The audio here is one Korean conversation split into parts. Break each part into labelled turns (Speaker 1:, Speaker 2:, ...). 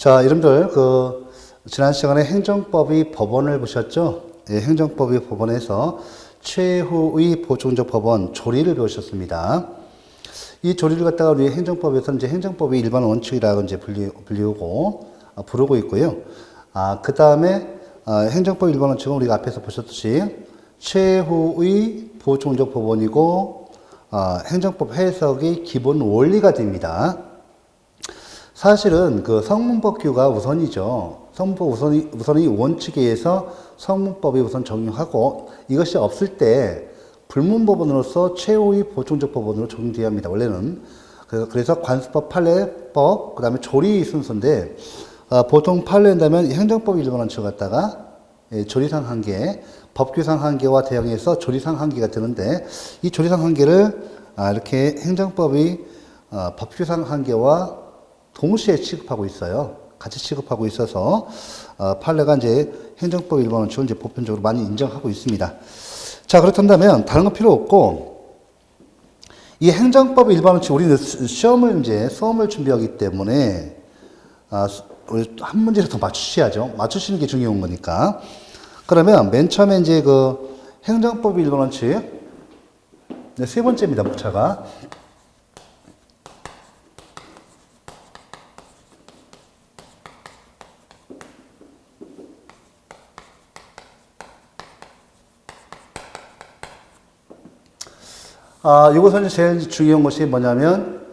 Speaker 1: 자, 여러분들, 지난 시간에 행정법이 법원을 보셨죠? 예, 행정법이 법원에서 최후의 보충적 법원 조리를 배우셨습니다. 이 조리를 갖다가 우리 행정법에서 이제 행정법의 일반 원칙이라고 이제 부르고 있고요. 그 다음에, 행정법 일반 원칙은 우리가 앞에서 보셨듯이 최후의 보충적 법원이고, 행정법 해석의 기본 원리가 됩니다. 사실은 성문법규가 우선이죠. 성문법 우선이 원칙에 의해서 성문법이 우선 적용하고 이것이 없을 때 불문법원으로서 최후의 보충적 법원으로 적용되어야 합니다. 원래는. 그래서 관습법, 판례법, 그 다음에 조리 순서인데 보통 판례한다면 행정법 일반 원칙을 갖다가 조리상 한계, 법규상 한계와 대응해서 조리상 한계가 되는데 이 조리상 한계를 이렇게 행정법의 법규상 한계와 동시에 취급하고 있어요. 같이 취급하고 있어서 판례가 이제 행정법 일반 원칙을 이제 보편적으로 많이 인정하고 있습니다. 자, 그렇다면 다른 거 필요 없고 이 행정법 일반 원칙 우리는 수험을 준비하기 때문에 우리 한 문제를 더 맞추셔야죠. 맞추시는 게 중요한 거니까. 그러면 맨 처음에 이제 행정법 일반 원칙 세 번째입니다. 목차가. 이것은 제일 중요한 것이 뭐냐면,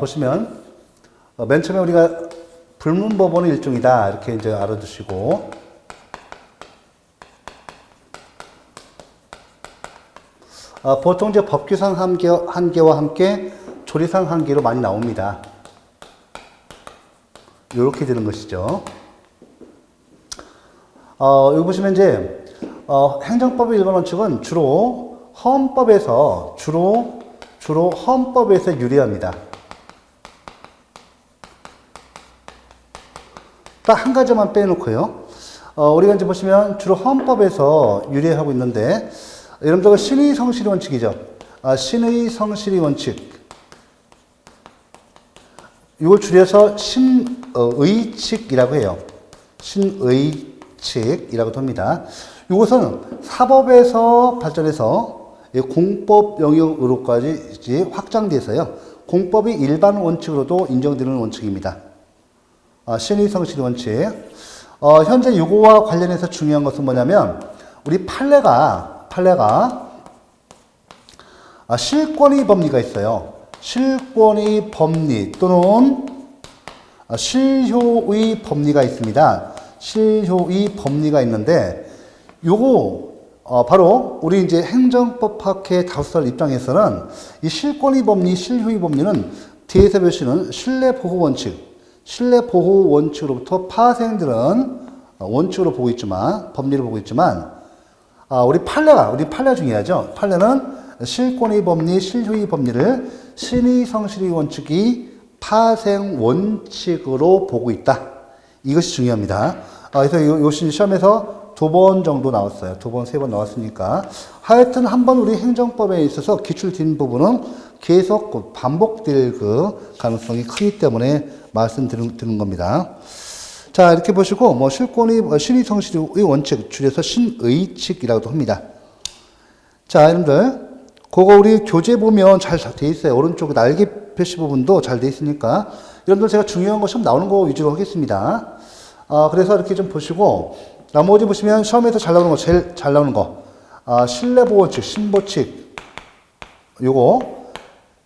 Speaker 1: 보시면, 맨 처음에 우리가 불문법원의 일종이다. 이렇게 이제 알아두시고, 보통 이제 법규상 한계와 함께 조리상 한계로 많이 나옵니다. 이렇게 되는 것이죠. 여기 보시면 이제, 행정법의 일반 원칙은 주로 헌법에서 유리합니다. 딱 한 가지만 빼놓고요. 우리가 이제 보시면 주로 헌법에서 유리하고 있는데, 여러분들 신의 성실의 원칙이죠. 신의 성실의 원칙. 이걸 줄여서 신의칙이라고 해요. 신의칙이라고도 합니다. 이것은 사법에서 발전해서 공법 영역으로까지 확장돼서요. 공법이 일반 원칙으로도 인정되는 원칙입니다. 신의 성실의 원칙. 현재 이거와 관련해서 중요한 것은 뭐냐면 우리 판례가 실권의 법리가 있어요. 실권의 법리 또는 실효의 법리가 있습니다. 실효의 법리가 있는데 요거 바로 우리 이제 행정법학회 다수설 입장에서는 이 실권의 법리, 실효의 법리는 뒤에서 보시는 신뢰보호 원칙으로부터 파생되는 원칙으로 보고 있지만 법리를 보고 있지만 우리 판례 중요하죠. 판례는 실권의 법리, 실효의 법리를 신의 성실의 원칙이 파생 원칙으로 보고 있다. 이것이 중요합니다. 그래서 요 시험에서 2번 정도 나왔어요. 2번, 3번 나왔으니까. 하여튼 한번 우리 행정법에 있어서 기출된 부분은 계속 반복될 가능성이 크기 때문에 말씀드리는 겁니다. 자, 이렇게 보시고, 신의 성실의 원칙, 줄여서 신의칙이라고도 합니다. 자, 여러분들, 그거 우리 교재 보면 잘 돼 있어요. 오른쪽 날개 표시 부분도 잘 돼 있으니까. 여러분들 제가 중요한 거 시험 나오는 거 위주로 하겠습니다. 그래서 이렇게 좀 보시고, 나머지 보시면 시험에서 잘 나오는 거, 제일 잘 나오는 거. 신뢰보호칙, 신보칙. 요거.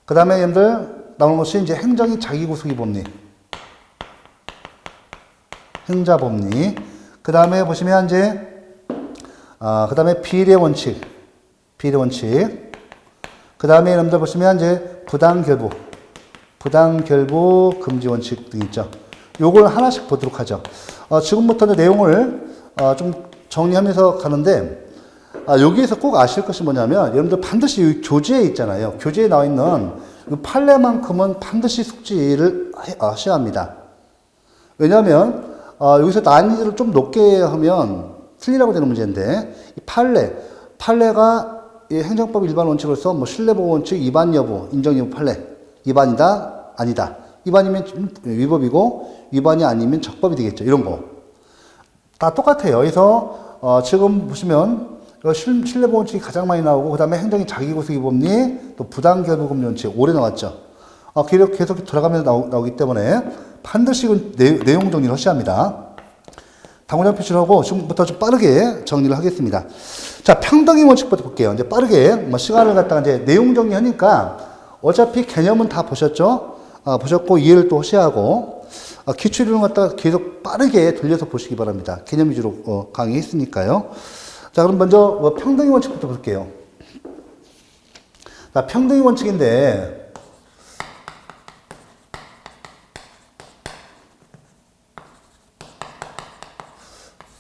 Speaker 1: 그 다음에 여러분들 나오는 것이 이제 행정의 자기구속의 법리. 행자법리. 그 다음에 보시면 이제, 그 다음에 비례 원칙. 그 다음에 여러분들 보시면 이제 부당결부 금지 원칙 등 있죠. 요걸 하나씩 보도록 하죠. 지금부터 내용을 좀 정리하면서 가는데, 여기에서 꼭 아실 것이 뭐냐면, 여러분들 반드시 이 교재에 있잖아요. 교재에 나와 있는 이 판례만큼은 반드시 숙지를 하셔야 합니다. 왜냐하면, 여기서 난이도를 좀 높게 하면 틀리라고 되는 문제인데, 이 판례가 이 행정법 일반 원칙으로서 신뢰보호 원칙 위반 여부, 인정 여부 판례, 위반이다, 아니다. 위반이면 위법이고 위반이 아니면 적법이 되겠죠. 이런 거. 다 똑같아요. 그래서 지금 보시면 신뢰보험칙이 가장 많이 나오고 그 다음에 행정이 자기고소기법리 또 부당결부금 원칙 오래 나왔죠. 계속 들어가면서 나오기 때문에 반드시 내용 정리를 하셔야 합니다. 당구장 표시를 하고 지금부터 좀 빠르게 정리를 하겠습니다. 자, 평등의 원칙부터 볼게요. 이제 빠르게 시간을 갖다가 이제 내용 정리하니까 어차피 개념은 다 보셨죠? 보셨고 이해를 또 하셔야 하고 기출이론 갖다가 계속 빠르게 돌려서 보시기 바랍니다. 개념 위주로 강의했으니까요. 자, 그럼 먼저 평등의 원칙부터 볼게요. 자, 평등의 원칙인데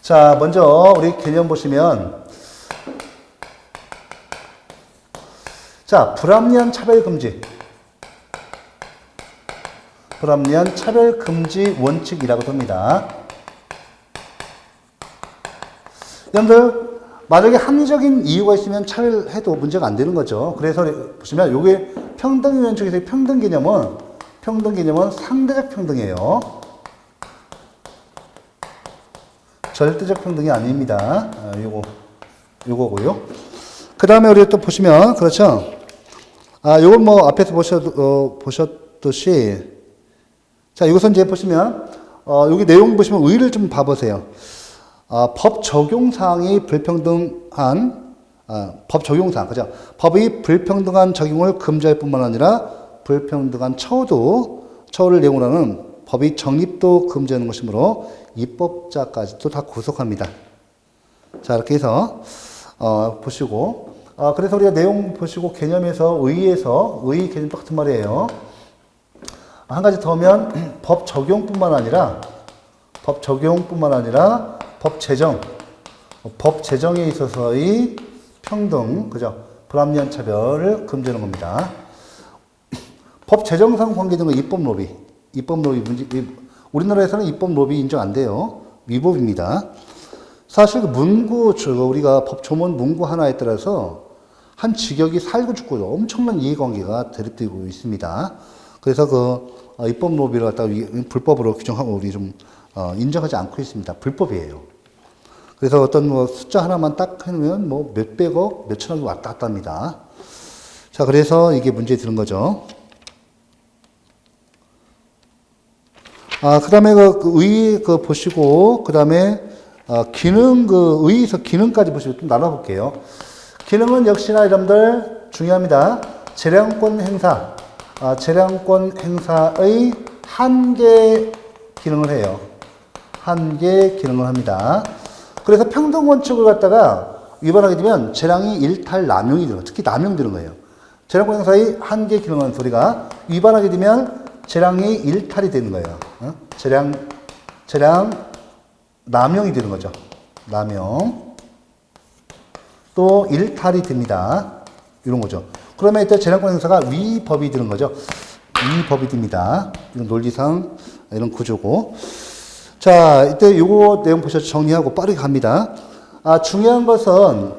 Speaker 1: 자, 먼저 우리 개념 보시면 자, 불합리한 차별금지 원칙이라고 합니다. 여러분들 만약에 합리적인 이유가 있으면 차별해도 문제가 안 되는 거죠. 그래서 보시면 요게 평등의 원칙에서의 평등 개념은 상대적 평등이에요. 절대적 평등이 아닙니다. 요거고요. 그 다음에 우리 또 보시면, 그렇죠. 요건 앞에서 보셨듯이, 자, 이것은 이제 보시면, 여기 내용 보시면 의의를 좀 봐보세요. 법 적용사항이 불평등한, 법 적용사항, 그죠. 법이 불평등한 적용을 금지할 뿐만 아니라 불평등한 처우를 내용으로 하는 법의 정립도 금지하는 것이므로 입법자까지도 다 구속합니다. 자, 이렇게 해서 보시고 그래서 우리가 내용 보시고 개념에서 의의 개념 똑같은 말이에요. 한 가지 더 하면 법 적용뿐만 아니라 법 제정에 있어서의 평등, 그죠? 불합리한 차별을 금지하는 겁니다. 법 제정상 관계되는 입법 로비 문제, 우리나라에서는 입법 로비 인정 안 돼요. 위법입니다. 사실 우리가 법 조문 문구 하나에 따라서 한 직역이 살고 죽고 엄청난 이해관계가 대립되고 있습니다. 그래서 입법 로비를 갖다가 불법으로 규정하고 우리 좀 인정하지 않고 있습니다. 불법이에요. 그래서 어떤 숫자 하나만 딱 해놓으면 몇백억, 몇천억이 왔다 갔다 합니다. 자, 그래서 이게 문제에 드는 거죠. 그 다음에 의의 보시고, 그 다음에 의의에서 기능까지 보시고 좀 나눠볼게요. 기능은 역시나 여러분들 중요합니다. 재량권 행사의 한계 기능을 해요. 한계 기능을 합니다. 그래서 평등 원칙을 갖다가 위반하게 되면 재량이 일탈 남용이 되는 거예요. 특히 남용되는 거예요. 재량권 행사의 한계 기능은 소리가 위반하게 되면 재량이 일탈이 되는 거예요. 재량 남용이 되는 거죠. 남용. 또 일탈이 됩니다. 이런 거죠. 그러면 이때 재량권 행사가 위법이 되는 거죠. 위법이 됩니다. 이런 논리상 이런 구조고. 자, 이때 요거 내용 보셔서 정리하고 빠르게 갑니다. 중요한 것은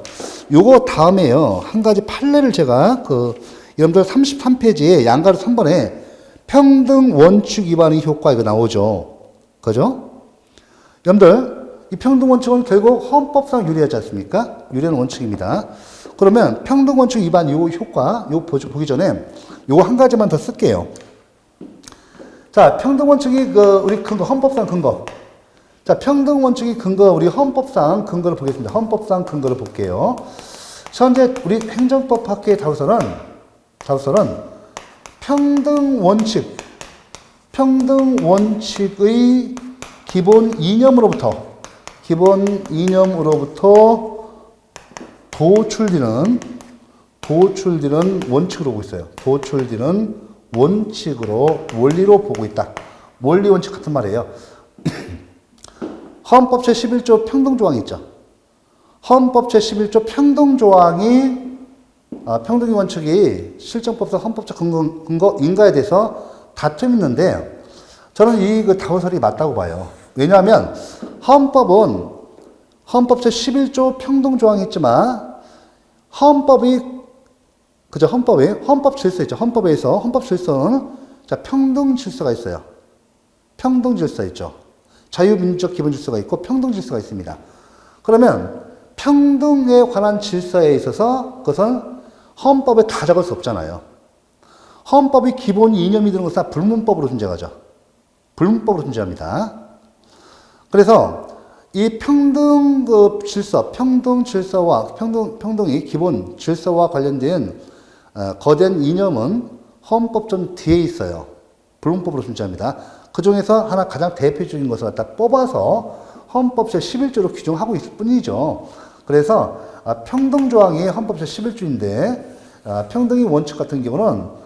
Speaker 1: 요거 다음에요. 한 가지 판례를 제가 여러분들 33페이지에 양가로 3번에 평등 원칙 위반의 효과 이거 나오죠. 그죠? 여러분들 이 평등 원칙은 결국 헌법상 유리하지 않습니까? 유리한 원칙입니다. 그러면 평등 원칙 위반 요 효과 보기 전에 요거 한 가지만 더 쓸게요. 자, 평등 원칙이 우리 근거 헌법상 근거. 자, 평등 원칙이 근거 우리 헌법상 근거를 보겠습니다. 헌법상 근거를 볼게요. 현재 우리 행정법 학계의 다루서는 평등 원칙의 기본 이념으로부터 도출되는 원칙으로 보고 있어요. 도출되는 원리로 보고 있다. 원리 원칙 같은 말이에요. 헌법 제11조 평등조항이 있죠. 헌법 제11조 평등조항이 평등의 원칙이 실정법상 헌법적 근거인가에 대해서 다툼이 있는데 저는 이 다원설이 맞다고 봐요. 왜냐하면 헌법 제11조 평등조항이 있지만 헌법 질서 있죠. 헌법 질서는 자, 평등 질서가 있어요. 평등 질서 있죠. 자유민주적 기본 질서가 있고 평등 질서가 있습니다. 그러면 평등에 관한 질서에 있어서 그것은 헌법에 다 적을 수 없잖아요. 헌법이 기본 이념이 되는 것은 불문법으로 존재하죠. 불문법으로 존재합니다. 그래서 이 평등 질서, 평등 질서와 평등이 기본 질서와 관련된 거대한 이념은 헌법 좀 뒤에 있어요. 불문법으로 존재합니다. 그 중에서 하나 가장 대표적인 것을 갖다 뽑아서 헌법 제11조로 규정하고 있을 뿐이죠. 그래서 평등조항이 헌법 제11조인데 평등의 원칙 같은 경우는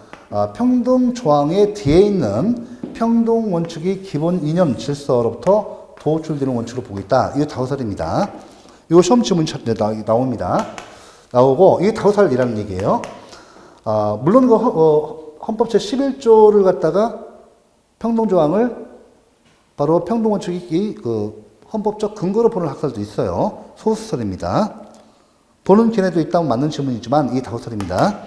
Speaker 1: 평등조항의 뒤에 있는 평등원칙의 기본 이념 질서로부터 도출되는 원칙으로 보고 있다. 이게 다우살입니다. 이거 시험 지문 나옵니다. 나오고 이게 다우살이라는 얘기예요. 물론 헌법 제11조를 갖다가 평등조항을 바로 평등원칙이 헌법적 근거로 보는 학설도 있어요. 소수설입니다. 보는 견해도 있다면 맞는 질문이지만 이게 다우설입니다.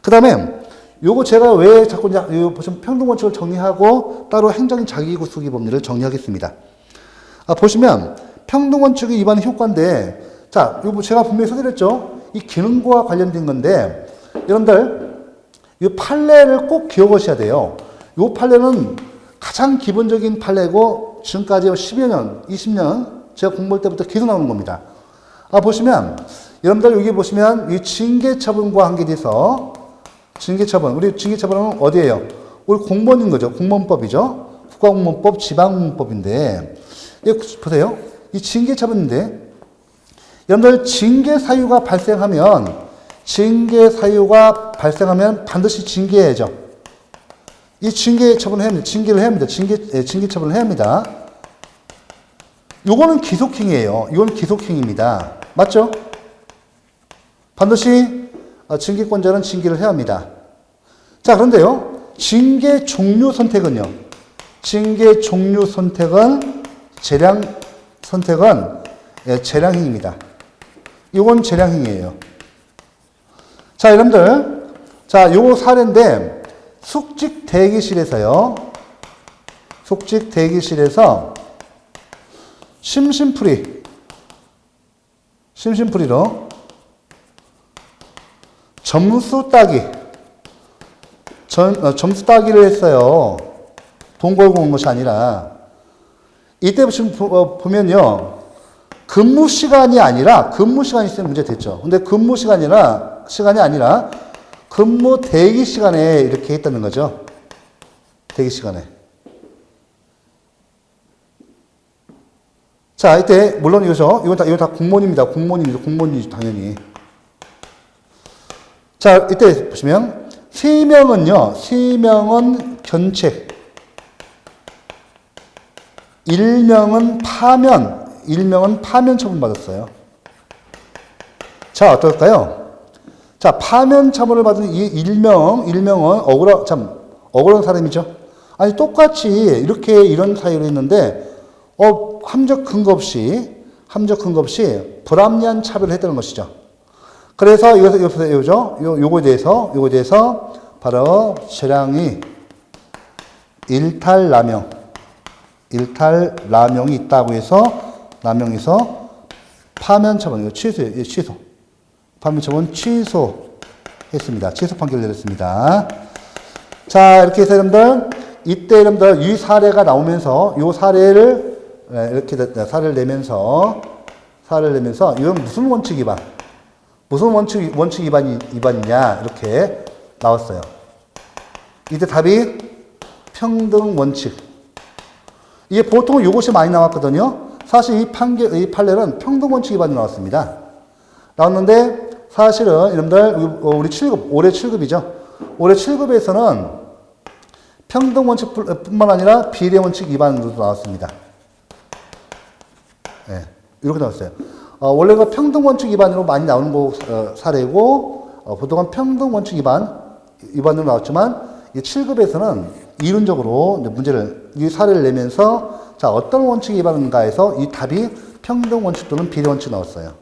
Speaker 1: 그 다음에 요거 제가 왜 자꾸 보시면 평등원칙을 정리하고 따로 행정인 자기구속의 법리를 정리하겠습니다. 보시면 평등원칙의 위반 효과인데, 자, 요거 제가 분명히 소개했죠. 이 기능과 관련된 건데, 여러분들 이 판례를 꼭 기억하셔야 돼요. 이 판례는 가장 기본적인 판례고 지금까지 10여 년, 20년 제가 공부할 때부터 계속 나오는 겁니다. 보시면 여러분들 여기 보시면 이 징계처분과 관계돼서 징계처분, 우리 징계처분은 어디예요? 우리 공무원인 거죠. 공무원법이죠. 국가공무원법, 지방공무원법인데 보세요. 이 징계처분인데 여러분들 징계 사유가 발생하면 반드시 징계해야죠. 이 징계 처분을 해야 합니다. 징계를 해야 합니다. 징계 처분을 해야 합니다. 요거는 기속행위예요. 이건 기속행위입니다. 맞죠? 반드시 징계권자는 징계를 해야 합니다. 자, 그런데요. 징계 종류 선택은요. 징계 종류 선택은 재량행위입니다. 이건 재량행위예요. 자, 여러분들. 자, 요거 사례인데 숙직 대기실에서 심심풀이로 점수 따기를 했어요. 돈 걸고 온 것이 아니라. 이때 보면요. 근무 시간이 있으면 문제 됐죠. 근데 근무 시간이 아니라 근무 대기 시간에 이렇게 했다는 거죠. 대기 시간에. 자, 이때 물론 이건 다 공무원입니다. 공무원이죠, 당연히. 자, 이때 보시면 3명은 견책, 1명은 파면 처분받았어요. 자, 어떨까요? 자, 파면 처분을 받은 이 일명은 억울한 사람이죠. 아니, 똑같이 이런 사유를 했는데, 함적 근거 없이 불합리한 차별을 했다는 것이죠. 그래서 요거에 대해서 바로 재량이 일탈남용이 있다고 해서 남용에서 파면 처분, 취소. 파면 처분 취소했습니다. 취소 판결을 내렸습니다. 자, 이렇게 해서 여러분들, 이 사례가 나오면서, 이 사례를, 이렇게 사례를 내면서, 이건 무슨 원칙 위반? 무슨 원칙 위반이냐? 이렇게 나왔어요. 이때 답이 평등 원칙. 이게 보통 이것이 많이 나왔거든요. 사실 이 판례는 평등 원칙 위반이 나왔습니다. 나왔는데, 사실은 여러분들, 우리 7급, 올해 7급이죠. 올해 7급에서는 평등 원칙뿐만 아니라 비례 원칙 위반으로도 나왔습니다. 네, 이렇게 나왔어요. 원래가 평등 원칙 위반으로 많이 나오는 사례고, 보통은 평등 원칙 위반으로 나왔지만, 이 7급에서는 이론적으로 이 사례를 내면서, 자, 어떤 원칙 위반인가 해서 이 답이 평등 원칙 또는 비례 원칙 나왔어요.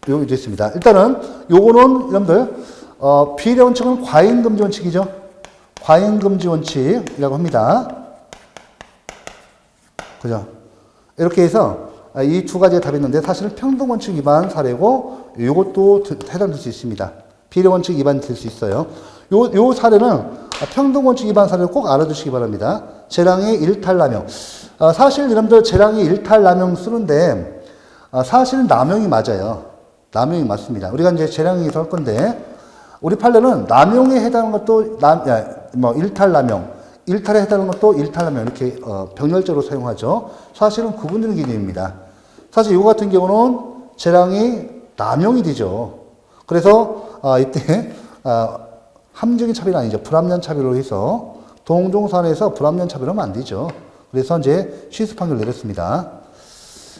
Speaker 1: 여기 있습니다. 일단은, 요거는, 여러분들, 비례 원칙은 과잉 금지 원칙이죠. 과잉금지 원칙이라고 합니다. 그죠? 이렇게 해서 이 두 가지의 답이 있는데 사실은 평등원칙 위반 사례고 이것도 해당될 수 있습니다. 비례원칙 위반이 될 수 있어요. 요 사례는 평등원칙 위반 사례를 꼭 알아두시기 바랍니다. 재량의 일탈남용. 사실 여러분들 재량의 일탈남용 쓰는데 사실은 남용이 맞아요. 남용이 맞습니다. 우리가 이제 재량에서 할 건데 우리 판례는 남용에 해당하는 것도 일탈남용, 일탈에 해당하는 것도 일탈남용 이렇게 병렬적으로 사용하죠. 사실은 구분되는 개념입니다. 사실 이거 같은 경우는 재량이 남용이 되죠. 그래서 이때 함정의 차별이 아니죠. 불합리한 차별로 해서 동종산에서 불합리한 차별하면 안 되죠. 그래서 이제 취소 판결을 내렸습니다.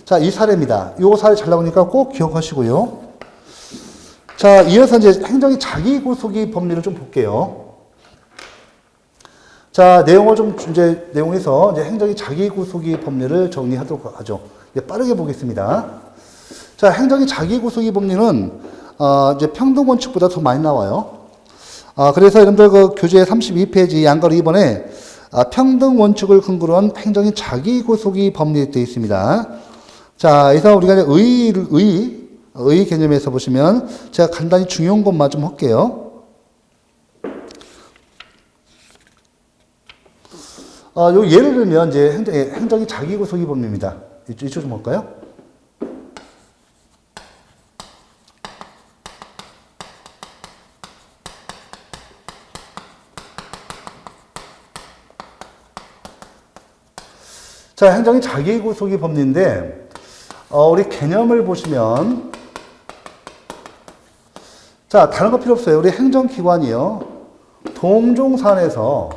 Speaker 1: 자, 이 사례입니다. 이 사례 잘 나오니까 꼭 기억하시고요. 자, 이어서 이제 행정의 자기구속의 법리를 좀 볼게요. 자, 내용에서 이제 행정의 자기구속의 법리를 정리하도록 하죠. 이제 빠르게 보겠습니다. 자, 행정의 자기구속의 법리는 이제 평등원칙보다 더 많이 나와요. 그래서 여러분들 그 교재 32페이지 양가로 2번에 평등원칙을 근거로 한 행정의 자기구속의 법리에 되어 있습니다. 자, 그래서 우리가 의 개념에서 보시면 제가 간단히 중요한 것만 좀 할게요. 요 예를 들면 이제 행정의 자기구속의 법리입니다. 이쪽 좀 볼까요? 자, 행정의 자기구속의 법리인데 우리 개념을 보시면 자, 다른 거 필요 없어요. 우리 행정기관이요. 동종산에서요.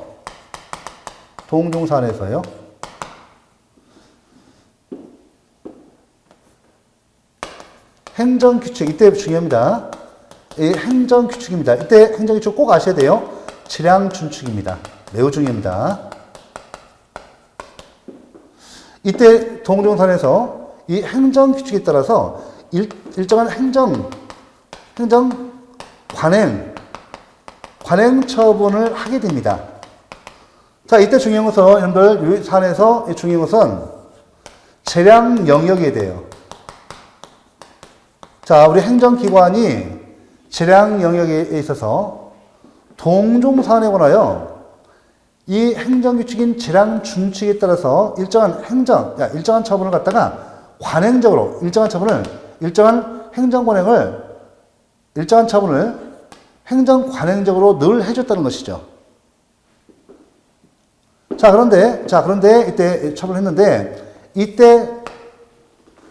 Speaker 1: 행정규칙, 이때 중요합니다. 이 행정규칙입니다. 이때 행정규칙 꼭 아셔야 돼요. 질량준칙입니다. 매우 중요합니다. 이때 동종산에서 이 행정규칙에 따라서 일정한 관행 처분을 하게 됩니다. 자, 이때 중요한 것은, 여러분들, 이 사안에서 중요한 것은 재량 영역에 대해요. 자, 우리 행정기관이 재량 영역에 있어서 동종사안에 관하여 이 행정규칙인 재량준칙에 따라서 일정한 처분을 갖다가 관행적으로, 일정한 처분을 행정관행적으로 늘 해줬다는 것이죠. 자, 그런데 이때 처분했는데, 이때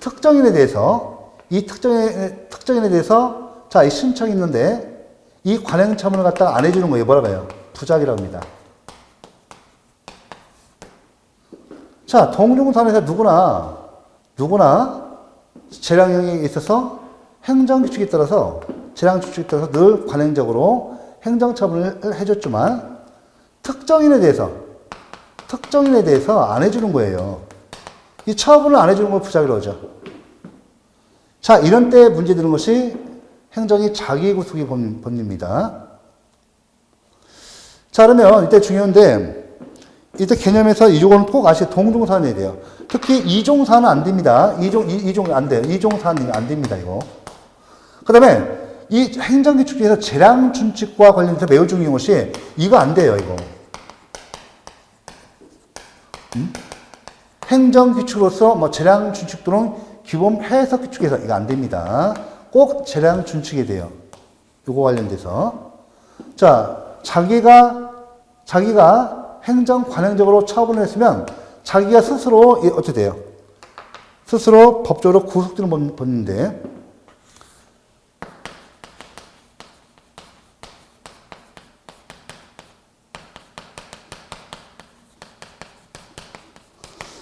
Speaker 1: 특정인에 대해서, 자, 이 신청이 있는데, 이 관행 처분을 갖다가 안 해주는 거예요. 뭐라고 해요? 부작이라고 합니다. 자, 동종산에서 누구나 재량 영역에 있어서 행정규칙에 따라서 늘 관행적으로 행정처분을 해줬지만 특정인에 대해서 안 해주는 거예요. 이 처분을 안 해주는 걸 부작이라고 하죠. 자, 이런 때 문제 되는 것이 행정의 자기구속의 법리입니다. 자, 그러면 이때 중요한데 이때 개념에서 이종은 꼭 아시죠. 동종사안이어야 돼요. 특히 이종사안은 안 됩니다. 이종 안 돼요. 이종사안이 안 됩니다, 이거. 그 다음에 이 행정규칙 중에서 재량준칙과 관련해서 매우 중요한 것이 이거 안 돼요, 이거. 행정규칙으로서 재량준칙 또는 기본 해석규칙에서 이거 안 됩니다. 꼭 재량준칙이 돼요. 이거 관련돼서. 자, 자기가 행정관행적으로 처분을 했으면 자기가 스스로 어떻게 돼요? 스스로 법적으로 구속되는 법인데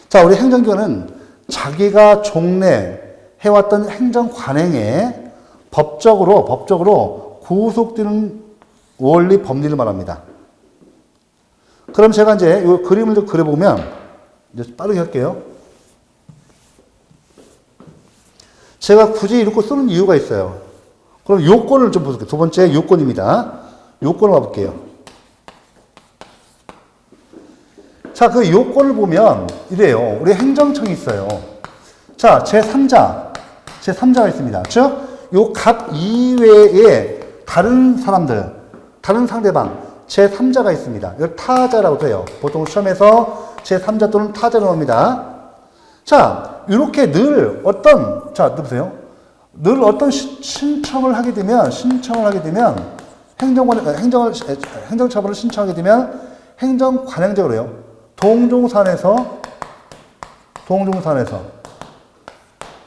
Speaker 1: 자, 우리 행정기관은 자기가 종래 해왔던 행정관행에 법적으로 구속되는 원리 법리를 말합니다. 그럼 제가 이제 이 그림을 좀 그려보면, 이제 빠르게 할게요. 제가 굳이 이렇게 쓰는 이유가 있어요. 그럼 요건을 좀 보세요. 두 번째 요건입니다. 요건을 봐볼게요. 자, 그 요건을 보면 이래요. 우리 행정청이 있어요. 자, 제3자가 있습니다. 즉, 요 값 이외에 다른 사람들, 다른 상대방, 제3자가 있습니다. 이걸 타자라고 해요. 보통 시험에서 제3자 또는 타자로 나옵니다. 자, 이렇게 늘 어떤, 자, 보세요. 늘 어떤 신청을 하게 되면 행정처분을 신청하게 되면 행정관행적으로요. 동종산에서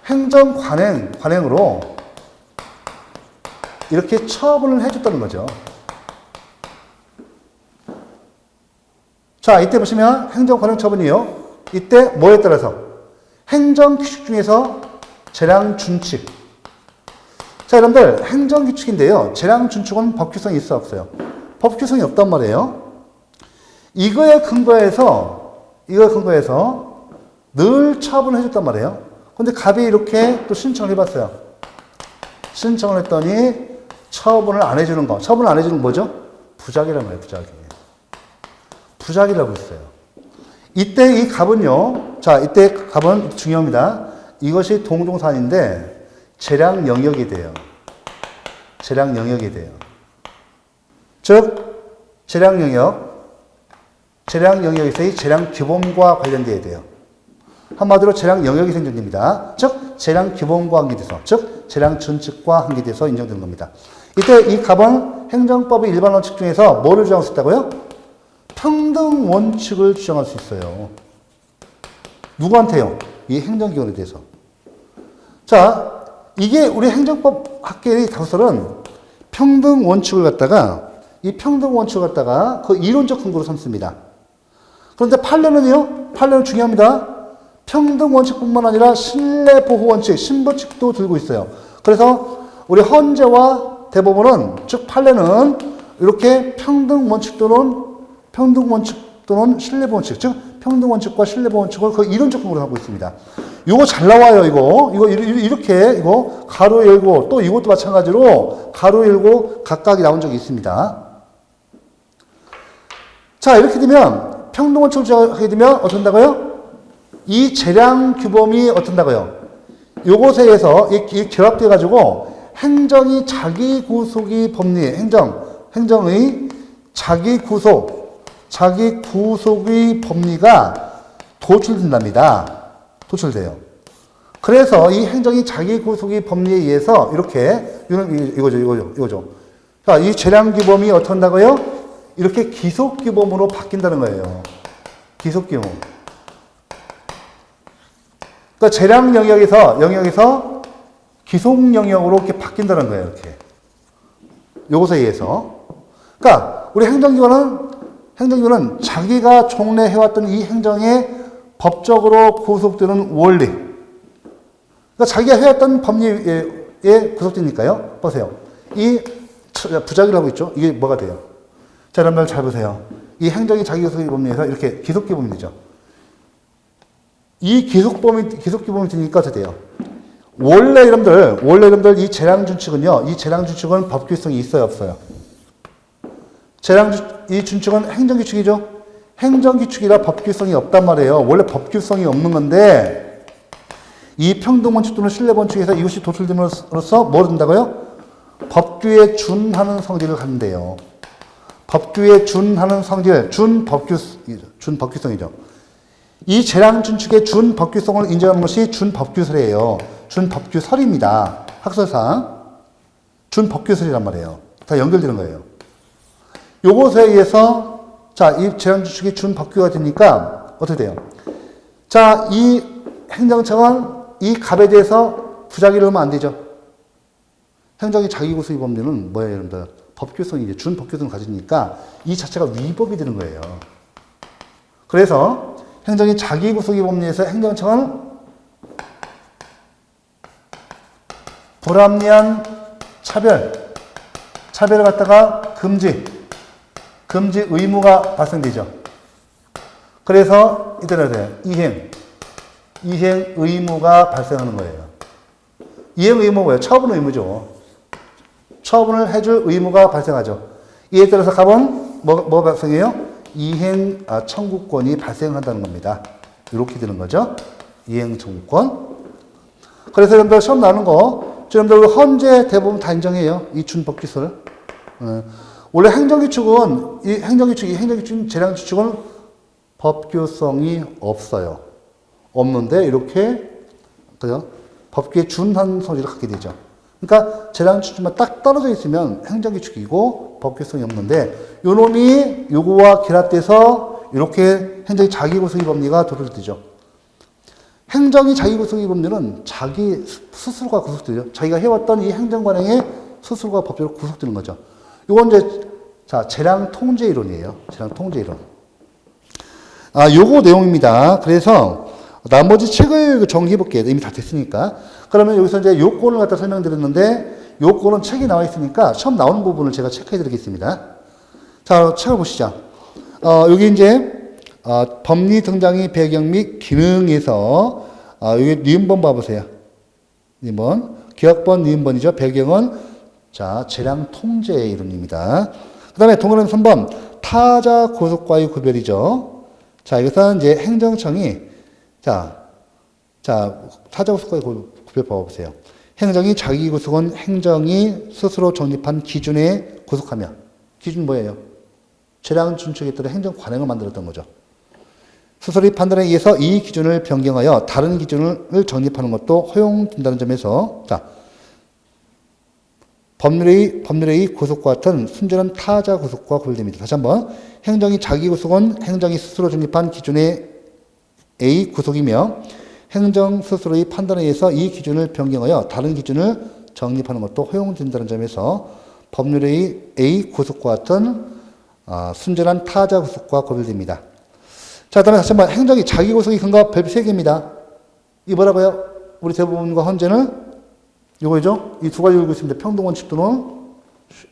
Speaker 1: 행정관행으로 이렇게 처분을 해줬다는 거죠. 자, 이때 보시면 행정관행 처분이요. 이때 뭐에 따라서? 행정규칙 중에서 재량준칙. 자, 여러분들 행정규칙인데요. 재량준칙은 법규성이 있어 없어요? 법규성이 없단 말이에요. 이거에 근거해서 늘 처분을 해줬단 말이에요. 근데 갑이 이렇게 또 신청을 해봤어요. 신청을 했더니 처분을 안 해주는 거. 처분을 안 해주는 거 뭐죠? 부작이란 말이에요. 부작이라고 했어요. 이때 이 갑은요. 자, 이때 갑은 중요합니다. 이것이 동종산인데 재량 영역이 돼요. 즉, 재량 영역에서의 재량 규범과 관련되어야 돼요. 한마디로 재량 영역이 생겨집니다. 즉, 재량 규범과 관계돼서, 즉, 재량 준칙과 관계돼서 인정되는 겁니다. 이때 이 갑은 행정법의 일반 원칙 중에서 뭐를 주장할 수 있다고요? 평등 원칙을 주장할 수 있어요. 누구한테요? 이 행정기관에 대해서. 자, 이게 우리 행정법 학계의 다수설은 평등 원칙을 갖다가 그 이론적 근거로 삼습니다. 그런데 판례는 중요합니다. 평등 원칙뿐만 아니라 신뢰 보호 원칙, 신보칙도 들고 있어요. 그래서 우리 헌재와 대법원은, 즉 판례는 이렇게 평등 원칙 또는 신뢰 보호 원칙, 즉 평등 원칙과 신뢰 보호 원칙을 그 이론적 근거로 하고 있습니다. 이거 잘 나와요. 이거 이렇게 가로 열고, 또 이것도 마찬가지로 가로 열고 각각이 나온 적이 있습니다. 자, 이렇게 되면 평등 원칙을 주장하게 되면 어떤다고요? 이 재량 규범이 어떤다고요? 요것에 의해서 이 결합돼 가지고 행정이 자기 구속의 법리, 행정의 자기 구속의 법리가 도출돼요. 그래서 이 행정이 자기 구속의 법리에 의해서 이렇게 이거죠. 자, 이 재량 규범이 어떤다고요? 이렇게 기속 규범으로 바뀐다는 거예요. 기속 규범. 그러니까 재량 영역에서 기속 영역으로 이렇게 바뀐다는 거예요. 이렇게. 요것에 의해서. 그러니까 우리 행정기관은 자기가 종래해왔던 이 행정에 법적으로 구속되는 원리. 그러니까 자기가 해왔던 법리에 구속되니까요. 보세요. 이 부작이라고 있죠. 이게 뭐가 돼요? 자, 여러분들 잘 보세요. 이 행정이 자기 구속의 법리에서 이렇게 기속규범이 되죠. 이 기속규범이 되니까 어떻게 돼요? 원래 여러분들 이 재량준칙은 법규성이 있어요, 없어요? 이 준칙은 행정규칙이죠? 행정규칙이라 법규성이 없단 말이에요. 원래 법규성이 없는 건데, 이 평등원칙 또는 신뢰원칙에서 이것이 도출됨으로써 뭐 된다고요? 법규에 준하는 성질을 갖는데요. 법규에 준하는 성질, 준법규성이죠. 이 재량준칙의 준법규성을 인정하는 것이 준법규설이에요. 준법규설입니다. 학설상. 준법규설이란 말이에요. 다 연결되는 거예요. 요것에 의해서, 자, 이 재량준칙이 준법규가 되니까 어떻게 돼요? 자, 이 행정청은 이 갑에 대해서 부작위를 하면 안 되죠. 행정이 자기구속의 법리는 뭐예요, 여러분들? 법규성이 준법규성을 가지니까 이 자체가 위법이 되는 거예요. 그래서 행정이 자기구속의 법리에서 행정청은 불합리한 차별을 갖다가 금지 의무가 발생되죠. 그래서 이때는 이행 의무가 발생하는 거예요. 이행 의무가 뭐예요? 처분 의무죠. 처분을 해줄 의무가 발생하죠. 이에 따라서 갑은 뭐 발생해요? 이행 청구권이 발생한다는 겁니다. 이렇게 되는 거죠. 이행 청구권. 그래서 여러분들 시험 나오는 거, 여러분들 헌재 대부분 다 인정해요. 이 준법기술. 원래 행정규칙은, 이 행정규칙, 재량규칙은 법규성이 없어요. 없는데, 이렇게, 그죠? 법규에 준한 성질을 갖게 되죠. 그러니까 재량규칙만 딱 떨어져 있으면 행정규칙이고 법규성이 없는데, 요 놈이 요거와 결합돼서 이렇게 행정이 자기구속의 법리가 도출되죠. 행정이 자기구속의 법률은 자기 스스로가 구속되죠. 자기가 해왔던 이 행정관행의 스스로가 법적으로 구속되는 거죠. 이건 이제, 자, 재량 통제 이론이에요. 재량 통제 이론. 요거 내용입니다. 그래서 나머지 책을 정리해 볼게요. 이미 다 됐으니까. 그러면 여기서 이제 요건을 갖다 설명드렸는데, 요건은 책이 나와 있으니까 시험 나오는 부분을 제가 체크해 드리겠습니다. 자, 책을 보시죠. 여기 이제, 법리 등장의 배경 및 기능에서, 여기 니은번 봐보세요. 니은번. 기억번, 니은번이죠. 배경은, 자, 재량 통제 이론입니다. 그 다음에 동그라미 3번, 타자 고속과의 구별이죠. 자, 여기서 이제 행정청이, 자, 타자 고속과의 구별 봐보세요. 행정이 자기 구속은 행정이 스스로 정립한 기준에 구속하며, 기준 뭐예요? 재량 준칙에 따라 행정 관행을 만들었던 거죠. 스스로의 판단에 의해서 이 기준을 변경하여 다른 기준을 정립하는 것도 허용된다는 점에서, 자, 법률의 구속과 같은 순전한 타자 구속과 구별됩니다. 다시 한번, 행정이 자기 구속은 행정이 스스로 정립한 기준의 A 구속이며, 행정 스스로의 판단에 의해서 이 기준을 변경하여 다른 기준을 정립하는 것도 허용된다는 점에서 법률의 A 구속과 같은 순전한 타자 구속과 구별됩니다. 자, 다음에 다시 한번 행정이 자기 구속의 근거가 별표 3개입니다. 이 뭐라고요? 우리 대부분과 헌재는 이거죠. 이 두 가지 읽고 있습니다. 평등원칙 또는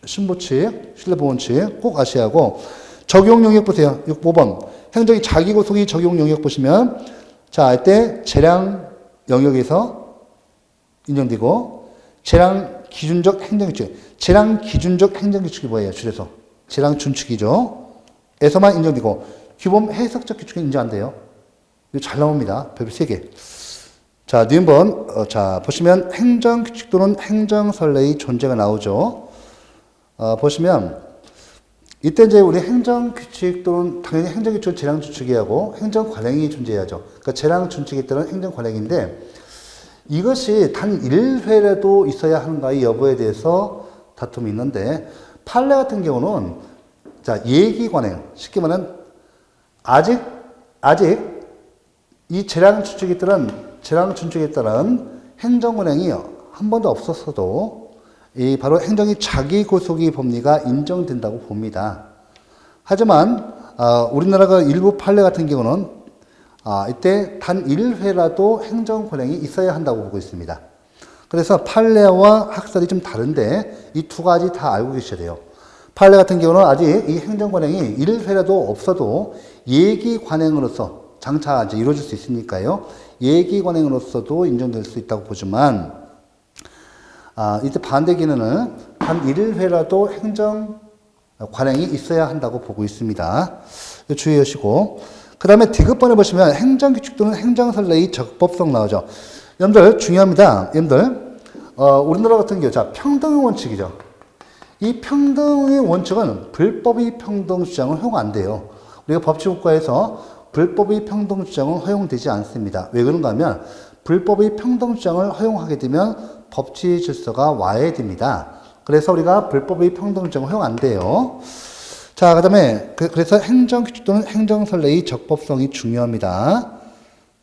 Speaker 1: 신부칙, 신뢰보원칙 꼭 아셔야 하고, 적용 영역 보세요. 5번. 행정이 자기 구속의 적용 영역 보시면, 자, 이때 재량 영역에서 인정되고, 재량 기준적 행정규칙. 재량 기준적 행정규칙이 뭐예요? 줄여서. 재량 준칙이죠. 에서만 인정되고, 규범 해석적 규칙은 인정 안 돼요. 이거 잘 나옵니다. 별표 3개. 자, 니은번, 자, 보시면 행정규칙 또는 행정선례의 존재가 나오죠. 보시면, 이때 이제 우리 행정규칙 또는 당연히 행정규칙은 재량준칙이하고 행정관행이 존재해야죠. 그러니까 재량준칙에 따른 행정관행인데, 이것이 단 1회라도 있어야 하는가의 여부에 대해서 다툼이 있는데, 판례 같은 경우는, 자, 예기관행, 쉽게 말하면, 아직 이 재량준칙에 따른 행정관행이 한 번도 없었어도 이 바로 행정이 자기 구속의 법리가 인정된다고 봅니다. 하지만 우리나라가 일부 판례 같은 경우는 이때 단 1회라도 행정관행이 있어야 한다고 보고 있습니다. 그래서 판례와 학설이 좀 다른데 이 두 가지 다 알고 계셔야 돼요. 판례 같은 경우는 아직 이 행정관행이 1회라도 없어도 예기관행으로서 장차 이제 이루어질 수 있으니까요. 예기관행으로서도 인정될 수 있다고 보지만, 이때 반대 기능은 단 1회라도 행정관행이 있어야 한다고 보고 있습니다. 주의해 주시고. 그 다음에 디귿번에 보시면 행정규칙 또는 행정선례의 적법성 나오죠. 여러분들 중요합니다. 여러분들, 우리나라 같은 경우, 자, 평등의 원칙이죠. 이 평등의 원칙은 불법의 평등 주장은 허용 안 돼요. 우리가 법치국가에서 불법의 평등 주장은 허용되지 않습니다. 왜 그런가 하면 불법의 평등 주장을 허용하게 되면 법치 질서가 와해됩니다. 그래서 우리가 불법의 평등 주장은 허용 안 돼요. 자, 그다음에 그래서 행정규칙 또는 행정선례의 적법성이 중요합니다.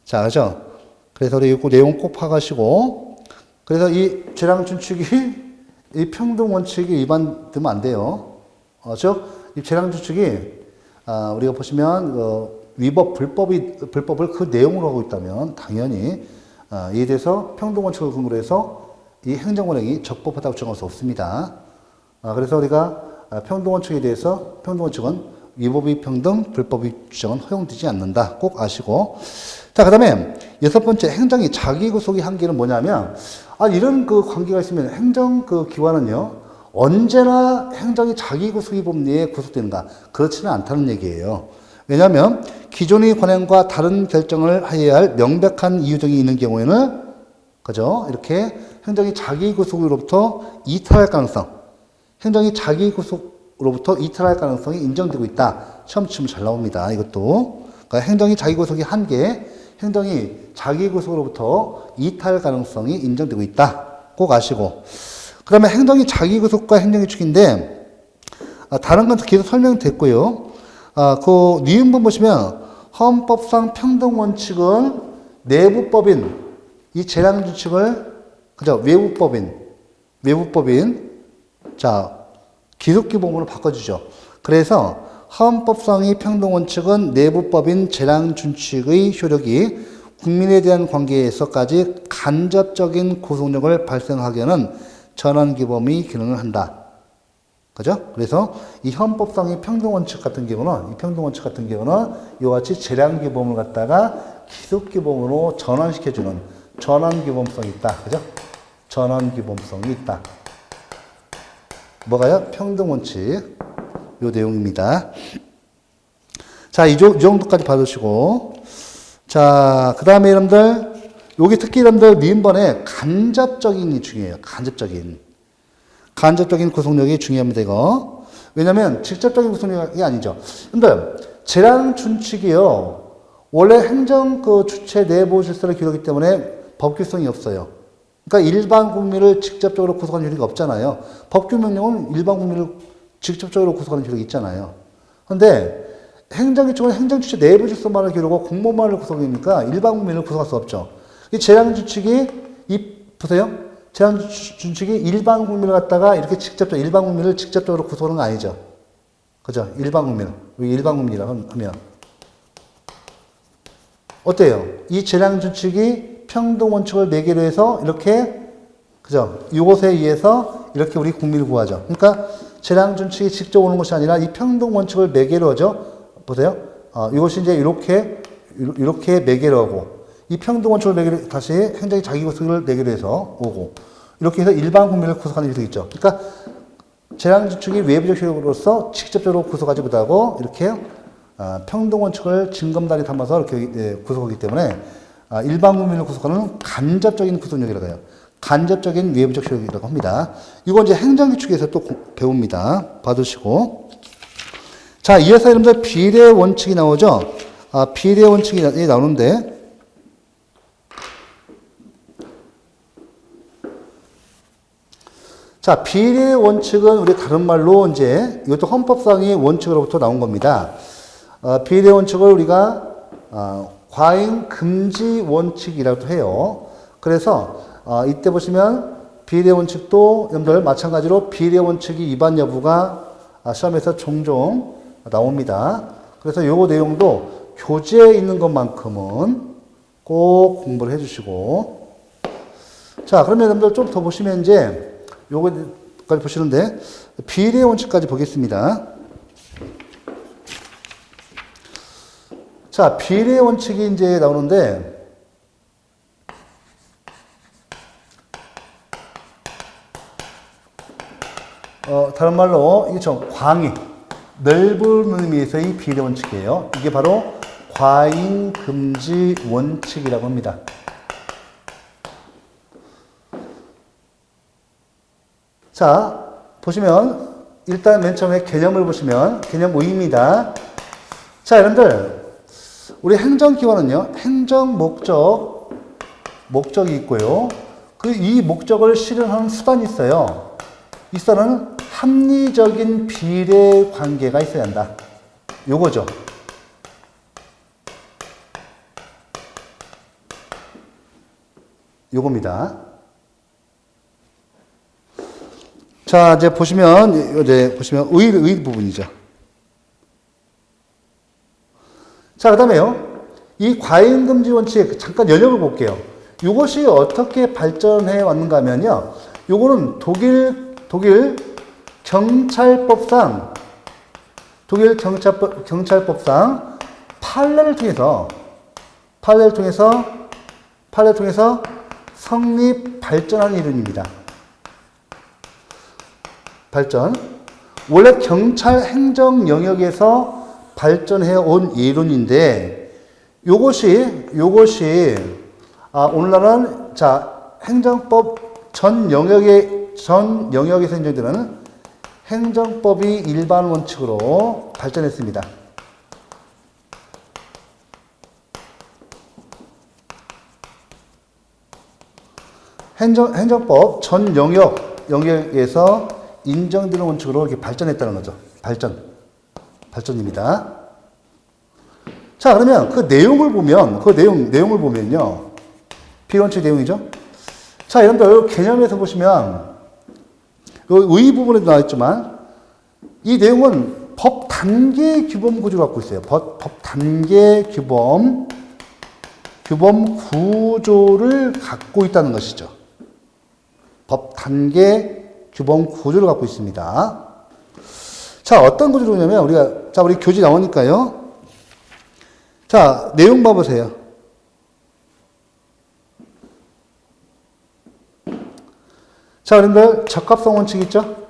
Speaker 1: 자, 그죠? 그래서 우리 이 내용 꼭 파가시고, 그래서 이 재량준칙이 이 평등원칙이 위반되면 안 돼요. 즉, 이 재량준칙이, 우리가 보시면, 불법을 그 내용으로 하고 있다면, 당연히, 이에 대해서 평등원칙을 근거로 해서 이 행정관행이 적법하다고 주장할 수 없습니다. 그래서 우리가 평등원칙에 대해서, 평등원칙은 위법의 평등, 불법의 주장은 허용되지 않는다. 꼭 아시고. 자, 그 다음에 6번째, 행정이 자기 구속의 한계는 뭐냐면, 이런 그 관계가 있으면 행정 그 기관은요, 언제나 행정이 자기 구속의 법리에 구속되는가? 그렇지는 않다는 얘기예요. 왜냐하면 기존의 관행과 다른 결정을 하여야 할 명백한 이유 등이 있는 경우에는 그죠? 이렇게 행정이 자기 구속으로부터 이탈할 가능성, 행정이 자기 구속으로부터 이탈할 가능성이 인정되고 있다. 시험 치면 잘 나옵니다. 이것도. 그러니까 행정이 자기 구속이 한계, 행정이 자기 구속으로부터 이탈 가능성이 인정되고 있다. 꼭 아시고. 그 다음에 행정이 자기 구속과 행정의 축인데, 다른 건 계속 설명됐고요. 그 니은본 보시면 헌법상 평등 원칙은 내부법인, 이 재량 규칙을 그죠? 외부법인 자 기속규범으로 바꿔주죠. 그래서 헌법상의 평등 원칙은 내부법인 재량 준칙의 효력이 국민에 대한 관계에서까지 간접적인 구속력을 발생하게는 전환기범의 기능을 한다. 그죠? 그래서 이 헌법상의 평등원칙 같은 경우는, 이 평등원칙 같은 경우는 이와 같이 재량규범을 갖다가 기속규범으로 전환시켜주는 전환규범성이 있다. 그죠? 전환규범성이 있다. 뭐가요? 평등원칙. 요 내용입니다. 자, 이 정도까지 받으시고. 자, 그 다음에 여러분들, 여기 특히 여러분들 니은번에 간접적인이 중요해요. 간접적인 구속력이 중요합니다, 이거. 왜냐면 직접적인 구속력이 아니죠. 근데 재량 준칙이요. 원래 행정 그 주체 내부 질서를 기록하기 때문에 법규성이 없어요. 그러니까 일반 국민을 직접적으로 구속하는 효력이 없잖아요. 법규 명령은 일반 국민을 직접적으로 구속하는 효력이 있잖아요. 그런데 행정기 쪽은 행정 주체 내부 질서만을 기록하고 공무원만을 구속이니까 일반 국민을 구속할 수 없죠. 이 재량 준칙이 보세요. 재량 준칙이 일반 국민을 갖다가 이렇게 일반 국민을 직접적으로 구속하는 거 아니죠. 그죠? 일반 국민. 우리 일반 국민이라고 하면. 어때요? 이 재량 준칙이 평등 원칙을 매개로 해서 이렇게, 그죠? 이것에 의해서 이렇게 우리 국민을 구하죠. 그러니까 재량 준칙이 직접 오는 것이 아니라 이 평등 원칙을 매개로 하죠. 보세요. 이것이 이제 이렇게 매개로 하고, 이 평등 원칙을 매개로, 다시 행정이 자기 구속을 매개로 해서 오고, 이렇게 해서 일반 국민을 구속하는 효력이 있죠. 그러니까 재량 준칙이 외부적 효력으로서 직접적으로 구속하지 못하고, 이렇게 평등 원칙을 징검다리 담아서 이렇게 구속하기 때문에 일반 국민을 구속하는 간접적인 구속력이라고 해요. 간접적인 외부적 효력이라고 합니다. 이건 이제 행정규칙에서 또 배웁니다. 받으시고. 자, 이어서 여러분들 비례 원칙이 나오죠. 비례 원칙이 나오는데, 자, 비례 원칙은 우리 다른 말로 이제 이것도 헌법상의 원칙으로부터 나온 겁니다. 비례 원칙을 우리가 과잉 금지 원칙이라고 해요. 그래서 이때 보시면 비례 원칙도 여러분들 마찬가지로 비례 원칙이 위반 여부가 시험에서 종종 나옵니다. 그래서 요거 내용도 교재에 있는 것만큼은 꼭 공부를 해주시고. 자, 그러면 여러분들 좀 더 보시면 이제 요거까지 보시는데 비례 원칙까지 보겠습니다. 자, 비례 원칙이 이제 나오는데, 다른 말로 이게 좀 광의, 넓은 의미에서의 비례 원칙이에요. 이게 바로 과잉 금지 원칙이라고 합니다. 자, 보시면 일단 맨 처음에 개념을 보시면 개념 5입니다. 자, 여러분들 우리 행정기관은요, 행정 목적이 있고요. 이 목적을 실현하는 수단이 있어요. 이 수단은 합리적인 비례 관계가 있어야 한다. 요거죠. 요겁니다. 자, 이제 보시면 의 부분이죠. 자, 그 다음에요. 이 과잉금지 원칙, 잠깐 연역을 볼게요. 이것이 어떻게 발전해 왔는가 하면요. 요거는 독일 경찰법상 판례를 통해서 성립 발전한 이론입니다. 발전. 원래 경찰 행정 영역에서 발전해 온 이론인데 요것이 오늘날은 행정법 전 영역에서 인정되는 행정법이 일반 원칙으로 발전했습니다. 행정법 전 영역에서 인정되는 원칙으로 이렇게 발전했다는 거죠. 발전입니다. 자, 그러면 그 내용을 보면요. 비례원칙 내용이죠. 자, 여러분들 개념에서 보시면 의 부분에도 나와있지만 이 내용은 법 단계 규범 구조를 갖고 있어요. 법 단계 규범 구조를 갖고 있다는 것이죠. 법 단계 규범 구조를 갖고 있습니다. 자, 어떤 구조냐면 우리 교재 나오니까요. 자, 내용 봐보세요. 자, 여러분들 적합성 원칙 있죠?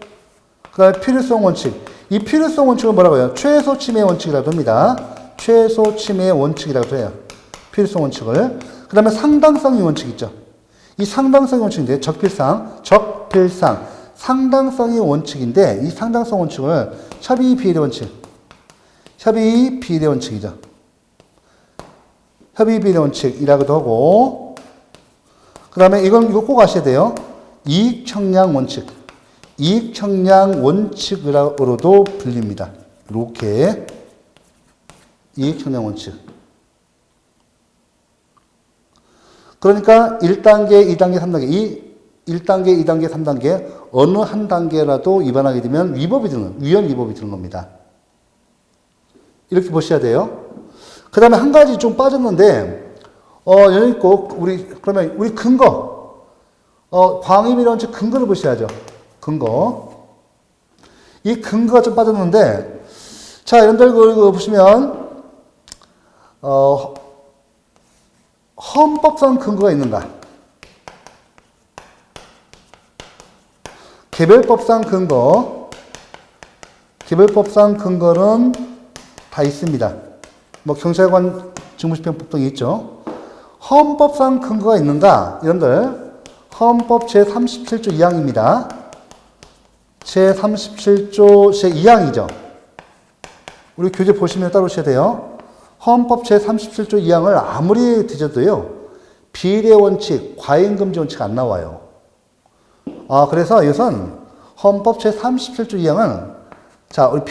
Speaker 1: 그 다음에 필요성 원칙. 이 필요성 원칙은 뭐라고 해요? 최소 침해 원칙이라고 합니다. 최소 침해 원칙이라고 해요. 필요성 원칙을. 그 다음에 상당성의 원칙 있죠? 이 상당성의 원칙인데 적필상. 상당성의 원칙인데 이 상당성 원칙을 협의 비례 원칙이죠. 협의 비례 원칙이라고도 하고, 그 다음에 이거 꼭 아셔야 돼요. 이익 청량 원칙으로도 불립니다. 이렇게 이익 청량 원칙. 그러니까 1단계, 2단계, 3단계 1단계, 2단계, 3단계 어느 한 단계라도 위반하게 되면 위헌 위법이 드는 겁니다. 이렇게 보셔야 돼요. 그 다음에 한 가지 좀 빠졌는데 여기 꼭 그러면 우리 근거 광임이라는 근거를 보셔야죠. 근거. 이 근거가 좀 빠졌는데, 자, 여러분들 그거 보시면, 헌법상 근거가 있는가? 개별법상 근거는 다 있습니다. 뭐, 경찰관 직무집행법 등이 있죠. 헌법상 근거가 있는가? 여러분들, 헌법 제37조 2항입니다. 제37조 제2항이죠. 우리 교재 보시면 따라오셔야 돼요. 헌법 제37조 2항을 아무리 뒤져도요. 비례원칙, 과잉금지 원칙 안 나와요. 그래서 이것은 헌법 제37조 2항은 자, 우리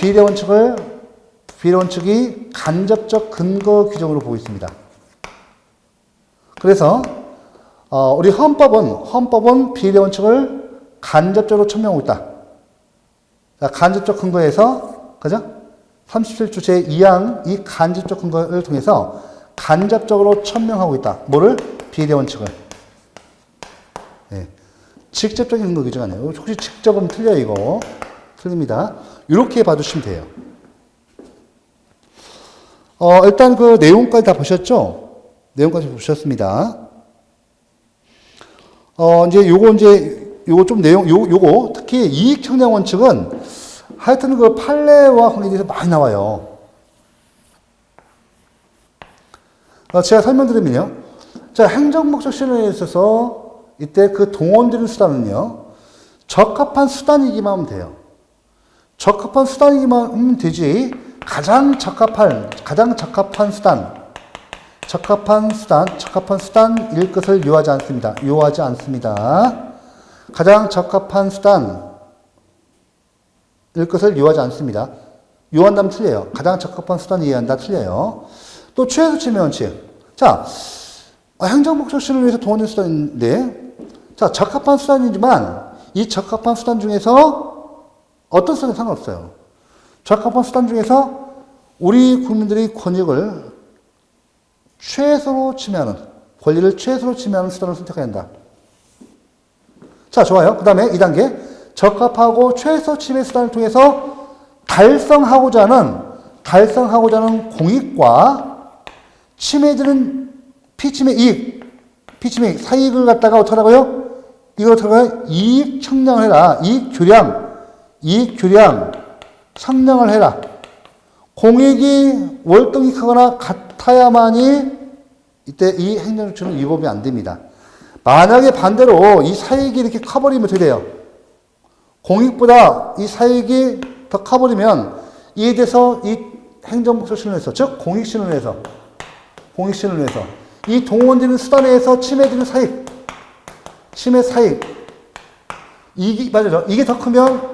Speaker 1: 비례원칙이 간접적 근거 규정으로 보고 있습니다. 그래서 우리 헌법은 비례원칙을 간접적으로 천명하고 있다. 자, 간접적 근거에서, 그죠? 37조 제2항 이 간접적 근거를 통해서 간접적으로 천명하고 있다. 뭐를? 비례원칙을. 네. 직접적인 근거 규정 아니에요. 혹시 직접은 틀려요, 이거. 틀립니다. 이렇게 봐주시면 돼요. 일단 그 내용까지 다 보셨죠? 내용까지 보셨습니다. 요거 좀 내용, 요거, 특히 이익 청량 원칙은 하여튼 그 판례와 관계돼서 많이 나와요. 제가 설명드리면요. 자, 행정목적 실현에 있어서 이때 그 동원되는 수단은요, 적합한 수단이기만 하면 돼요. 적합한 수단이기만 하면 되지, 가장 적합한 수단일 것을 요하지 않습니다. 가장 적합한 수단일 것을 요하지 않습니다. 요한다면 틀려요. 가장 적합한 수단을 이해한다 틀려요. 또 최소 침해 원칙. 자, 행정목적 실현을 위해서 동원된 수단인데, 자, 적합한 수단이지만 이 적합한 수단 중에서 어떤 수단이 상관없어요. 적합한 수단 중에서 우리 국민들의 권리를 최소로 침해하는 수단을 선택해야 한다. 자, 좋아요. 그 다음에 2단계. 적합하고 최소 침해 수단을 통해서 달성하고자 하는 공익과 침해되는 피침해 이익 사익을 갖다가 어떻게 하라고요? 이거 어떻게 하라고요? 이익 청량을 해라. 이익 이 규량 상량을 해라. 공익이 월등히 크거나 같아야만이 이때 이 행정조치는 위법이 안 됩니다. 만약에 반대로 이 사익이 이렇게 커버리면 어떻게 돼요? 공익보다 이 사익이 더 커버리면 이에 대해서 이 행정복소신을 해서, 즉 공익신을 해서 이 동원되는 수단에 의해서 침해되는 사익, 침해 사익, 이게 더 크면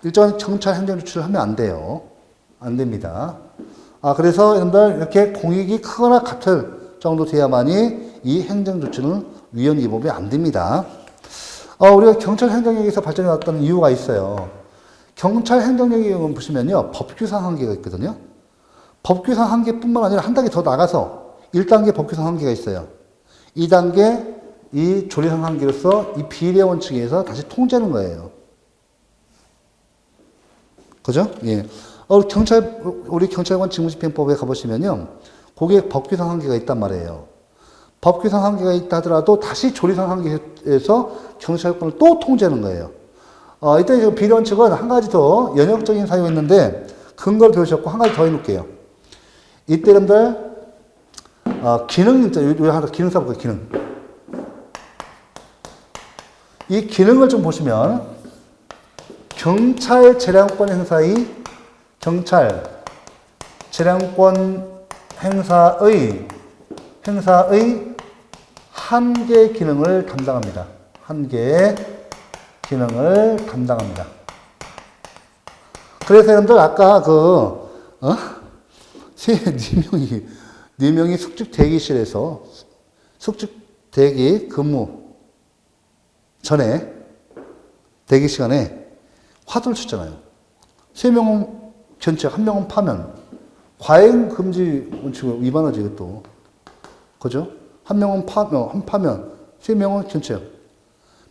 Speaker 1: 일정한 경찰 행정조치를 하면 안 돼요. 안 됩니다. 그래서 여러분들 이렇게 공익이 크거나 같을 정도 돼야만이 이 행정조치는 위헌 위법이 안 됩니다. 우리가 경찰 행정력에서 발전해 왔다는 이유가 있어요. 경찰 행정력에 보시면요, 법규상 한계가 있거든요. 법규상 한계뿐만 아니라 한 단계 더 나가서 1단계 법규상 한계가 있어요. 2단계 이 조례상 한계로서 이 비례 원칙에 의해서 다시 통제하는 거예요. 그죠? 예. 우리 경찰관 직무집행법에 가보시면요, 거기에 법규상 한계가 있단 말이에요. 법규상 한계가 있다 하더라도 다시 조례상 한계에서 경찰권을 또 통제하는 거예요. 이때 비례 원칙은 한 가지 더 연역적인 사유가 있는데, 근거를 배우셨고, 한 가지 더 해놓을게요. 이때 여러분들, 기능, 우리 하나 기능 써볼게요, 기능. 이 기능을 좀 보시면, 경찰 재량권 행사의 한계 기능을 담당합니다. 한계 기능을 담당합니다. 그래서 여러분들 아까 네 명이 숙직 대기실에서 숙직 대기 근무 전에 대기 시간에 화두를 쳤잖아요. 3명은 견책, 1명은 파면. 과잉 금지 원칙을 위반하지, 이것도. 그죠? 1명은 파면, 3명은 견책.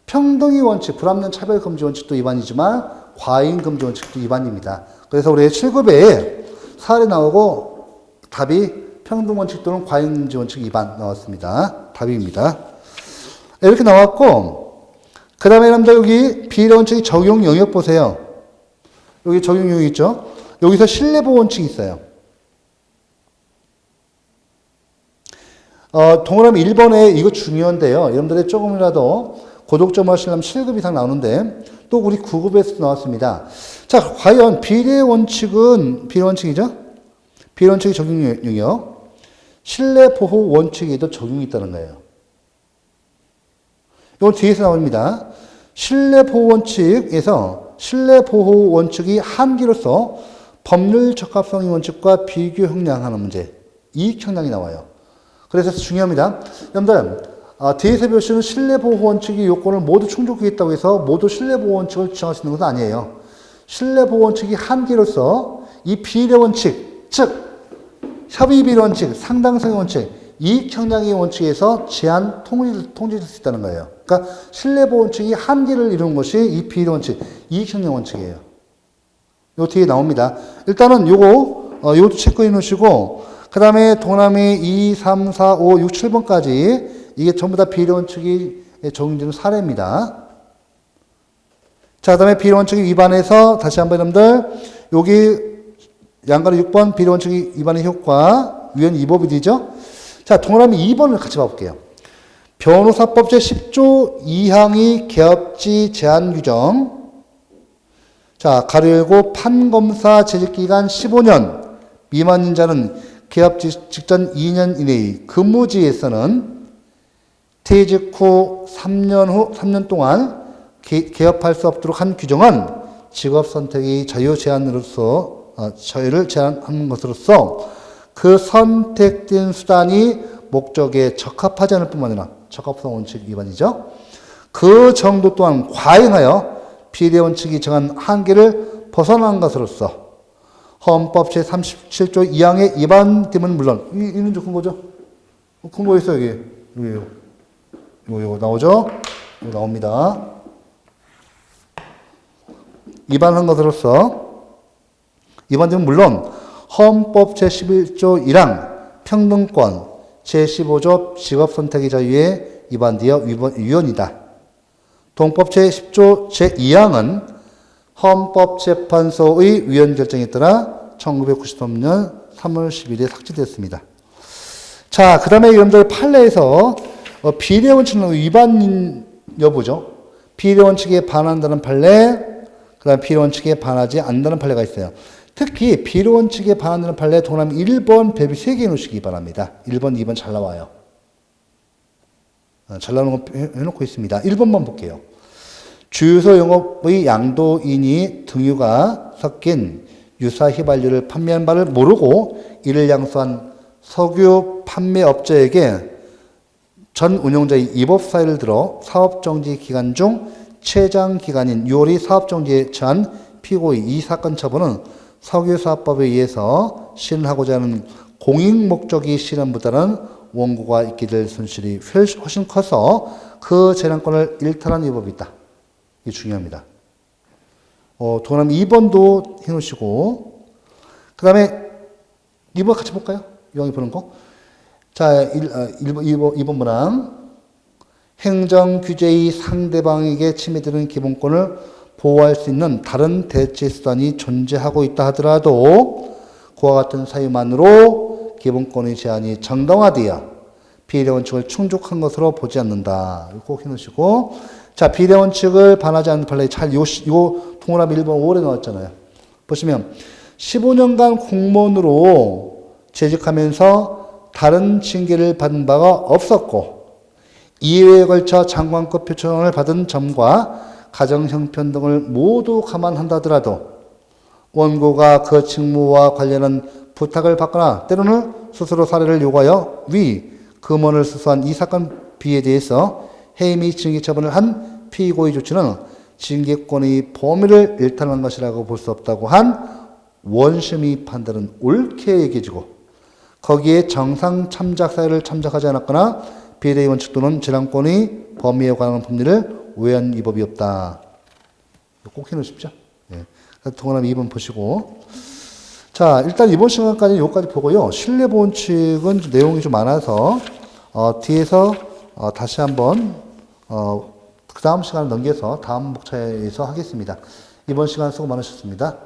Speaker 1: 평등의 원칙, 불합리한 차별 금지 원칙도 위반이지만, 과잉 금지 원칙도 위반입니다. 그래서 우리 7급에 사례 나오고, 답이 평등 원칙 또는 과잉 금지 원칙 위반 나왔습니다. 답입니다. 이렇게 나왔고, 그 다음에 여러분들 여기 비례 원칙의 적용 영역 보세요. 여기 적용 영역 있죠? 여기서 신뢰보호 원칙이 있어요. 동그라미 1번에 이거 중요한데요. 여러분들이 조금이라도 고득점 하시려면 7급 이상 나오는데 또 우리 9급에서 나왔습니다. 자, 과연 비례 원칙이죠? 비례 원칙의 적용 영역. 신뢰보호 원칙에도 적용이 있다는 거예요. 이건 뒤에서 나옵니다. 신뢰보호 원칙에서 신뢰보호 원칙이 한계로서 법률 적합성의 원칙과 비교 형량하는 문제, 이익 형량이 나와요. 그래서 중요합니다. 여러분들, 뒤에서 배우시는 신뢰보호 원칙의 요건을 모두 충족하겠다고 해서 모두 신뢰보호 원칙을 지정할 수 있는 것은 아니에요. 신뢰보호 원칙이 한계로서 이 비례 원칙, 즉 협의 비례 원칙, 상당성의 원칙, 이익 형량의 원칙에서 제한 통제될 수 있다는 거예요. 그러니까 신뢰보호 원칙이 한계를 이루는 것이 이 비례 원칙, 이익 형량 원칙이에요. 요 뒤에 나옵니다. 일단은 요것도 체크해 놓으시고, 그 다음에 동남이 2, 3, 4, 5, 6, 7번까지 이게 전부 다 비례 원칙이 적용되는 사례입니다. 자, 그 다음에 비례 원칙이 위반해서 다시 한번 여러분들, 여기 양가로 6번 비례 원칙이 위반의 효과, 위헌 위법이 되죠? 자, 동그라미 2번을 같이 봐볼게요. 변호사법 제10조 2항의 개업지 제한 규정. 자, 가로 열고 판검사 재직기간 15년 미만인 자는 개업 직전 2년 이내의 근무지에서는 퇴직 후 3년 동안 개업할 수 없도록 한 규정은 직업 선택의 자유를 제한하는 것으로서 그 선택된 수단이 목적에 적합하지 않을 뿐만 아니라 적합성 원칙 위반이죠. 그 정도 또한 과잉하여 비례 원칙이 정한 한계를 벗어난 것으로서 헌법 제37조 2항에 위반되면 물론 이는 좀 근거죠? 근거 있어요, 여기. 이거 나오죠? 이거 나옵니다. 위반한 것으로서 위반되면 물론 헌법 제11조 1항 평등권, 제15조 직업선택의 자유에 위반되어 위헌이다. 동법 제10조 제2항은 헌법재판소의 위헌 결정에 따라 1993년 3월 10일에 삭제되었습니다. 자, 그 다음에 여러분들 판례에서 비례 원칙 위반 여부죠. 비례 원칙에 반한다는 판례, 그 다음 비례 원칙에 반하지 않는다는 판례가 있어요. 특히 비례 원칙에 반한다는 판례 동그라미 1번 배비 3개 놓으시기 바랍니다. 1번, 2번 잘 나와요. 잘 나오는 거 해놓고 있습니다. 1번만 볼게요. 주유소 영업의 양도인이 등유가 섞인 유사 휘발유를 판매한 바를 모르고 이를 양수한 석유 판매업자에게 전 운영자의 위법 사유를 들어 사업정지 기간 중 최장 기간인 6월이 사업정지에 처한 피고의 이 사건 처분은 석유사업법에 의해서 실현하고자 하는 공익목적이 실현보다는 원고가 있게 될 손실이 훨씬 커서 그 재량권을 일탈한 위법이 있다. 이게 중요합니다. 동그라미 2번도 해놓으시고, 그 다음에 2번 같이 볼까요? 이왕이 보는 거. 자, 2번 문항. 행정규제의 상대방에게 침해되는 기본권을 보호할 수 있는 다른 대체 수단이 존재하고 있다 하더라도 그와 같은 사유만으로 기본권의 제한이 정당화되어 비례 원칙을 충족한 것으로 보지 않는다. 꼭 해놓으시고, 자, 비례 원칙을 반하지 않는 판례 잘 요 동그라미 1번 5월에 나왔잖아요. 보시면 15년간 공무원으로 재직하면서 다른 징계를 받은 바가 없었고 2회에 걸쳐 장관급 표창을 받은 점과 가정 형편 등을 모두 감안한다더라도 원고가 그 직무와 관련한 부탁을 받거나 때로는 스스로 사례를 요구하여 금원을 수수한 이 사건 비에 대해서 해임 및 징계 처분을 한 피고의 조치는 징계권의 범위를 일탈한 것이라고 볼 수 없다고 한 원심의 판단은 옳게 얘기해주고 거기에 정상 참작 사유를 참작하지 않았거나 비례의 원칙 또는 재량권의 범위에 관한 법리를 오해한 위법이 없다. 꼭 해놓으십시오. 예. 동그라미 2번 보시고. 자, 일단 이번 시간까지 여기까지 보고요. 신뢰보원칙은 내용이 좀 많아서 뒤에서 다시 한번 그 다음 시간을 넘겨서 다음 목차에서 하겠습니다. 이번 시간 수고 많으셨습니다.